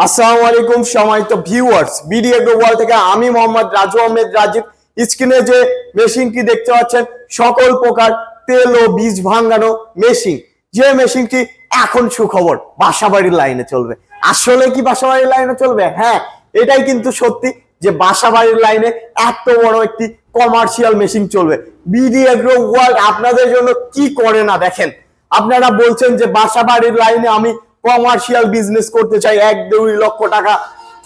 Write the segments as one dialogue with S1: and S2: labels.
S1: আসসালামু আলাইকুম সম্মানিত ভিউয়ার্স, বিডি এগ্রো ওয়ার্ল্ড থেকে আমি মোহাম্মদ রাজু আহমেদ রাজীব। স্ক্রিনে যে মেশিনটি দেখতে পাচ্ছেন সকল প্রকার তেল ও বীজ ভাঙানো মেশিন, যে মেশিনটি এখন সুখবর বাসাবাড়ির লাইনে চলবে। আসলে কি বাসাবাড়ির লাইনে চলবে? হ্যাঁ, এটাই কিন্তু সত্যি যে বাসাবাড়ির লাইনে এত বড় একটি কমার্শিয়াল মেশিন চলবে। বিডি এগ্রো ওয়ার্ল্ড আপনাদের জন্য কি করে না দেখেন। আপনারা বলছেন যে বাসাবাড়ির লাইনে আমি কমার্শিয়াল বিজনেস করতে চাই, 1-2 লক্ষ টাকা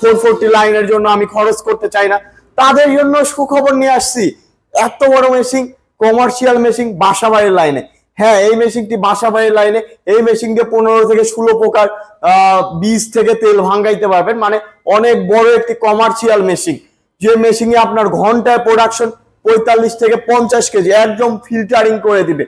S1: 440 লাইনের জন্য আমি খরচ করতে চাই না, তাদের জন্য সুখবর নিয়ে আসছি। এত বড় মেশিন, কমার্শিয়াল মেশিন বাসাবাড়ির লাইনে। হ্যাঁ, এই মেশিনটি বাসাবাড়ির লাইনে, এই মেশিনকে 15 থেকে 16 প্রকার বীজ থেকে তেল ভাঙাইতে পারবেন। মানে অনেক বড় একটি কমার্শিয়াল মেশিন, যে মেশিনে আপনার ঘন্টায় প্রোডাকশন 45 থেকে 50 কেজি একদম ফিল্টারিং করে দিবে।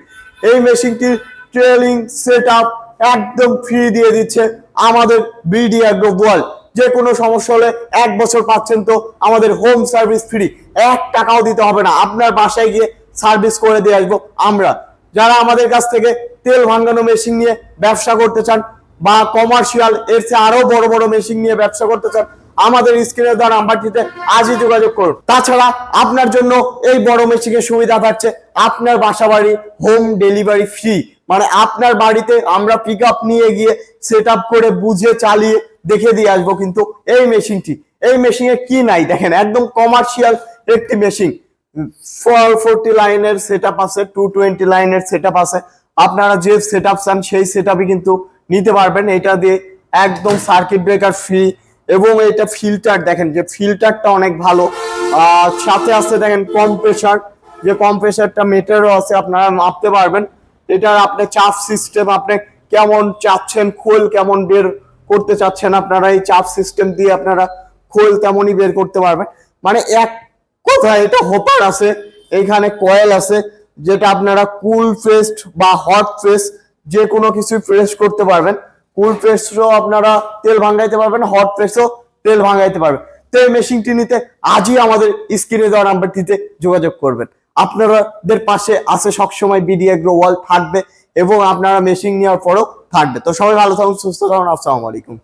S1: এই মেশিনটির ট্রেলিং সেট আপ একদম ফ্রি দিয়ে দিচ্ছে আমাদের বিডি এগ্রো ওয়ার্ল্ড। যে কোনো সমস্যা হলে 1 বছর পাচ্ছেন তো আমাদের হোম সার্ভিস ফ্রি, 1 টাকাও দিতে হবে না, আপনার বাসায় গিয়ে সার্ভিস করে দিয়ে আসবো আমরা। যারা আমাদের কাছ থেকে তেল ভাঙানো মেশিন নিয়ে ব্যবসা করতে চান বা কমার্শিয়াল এর চেয়ে আরো বড় বড় মেশিন নিয়ে ব্যবসা করতে চান, আমাদের স্ক্রিনে দেওয়া নাম্বারটিতে আজই যোগাযোগ করুন। তাছাড়া আপনার জন্য এই বড় মেশিনের সুবিধা থাকছে আপনার বাসা বাড়ি হোম ডেলিভারি ফ্রি। মানে আপনার বাড়িতে আমরা পিক আপ নিয়ে গিয়ে সেট আপ করে বুঝে চালিয়ে দেখে দিয়ে আসবো। কিন্তু এই মেশিনে কি নাই দেখেন, একদম কমার্শিয়াল একটি মেশিন। 440 লাইনের সেট আপ আছে, 220 লাইনের সেট আপ আছে। আপনারা যে সেট আপ চান সেই সেট আপই কিন্তু নিতে পারবেন। এটা দিয়ে একদম সার্কিট ব্রেকার ফ্রি, এবং এটা ফিল্টার দেখেন, যে ফিল্টারটা অনেক ভালো। সাথে আছে দেখেন কম্প্রেসার, যে কম্প্রেসারটা মিটারও আছে, আপনারা মাপতে পারবেন। এটার আপনি চাপ সিস্টেম, আপনি কেমন চাচ্ছেন খোল কেমন বের করতে চাচ্ছেন, আপনারা এই চাপ সিস্টেম দিয়ে আপনারা খোল তেমনই বের করতে পারবেন। মানে এক কথায় এটা হোপার আছে, এইখানে কয়েল আছে, যেটা আপনারা কুল ফ্রেস্ট বা হট ফ্রেশ যে কোনো কিছু ফ্রেশ করতে পারবেন। কুল ফ্রেশও আপনারা তেল ভাঙাইতে পারবেন, হট ফ্রেশও তেল ভাঙাইতে পারবেন। তো এই মেশিনটি নিতে আজই আমাদের স্ক্রিনে দেওয়া নাম্বারটিতে যোগাযোগ করবেন। আপনাদের পাশে আছে সবসময় বিডি এগ্রো ওয়ার্ল্ড থাকবে, এবং আপনারা মেশিন নেওয়ার পরও থাকবে। তো সবাই ভালো থাকুন, সুস্থ থাকুন। আসসালামু আলাইকুম।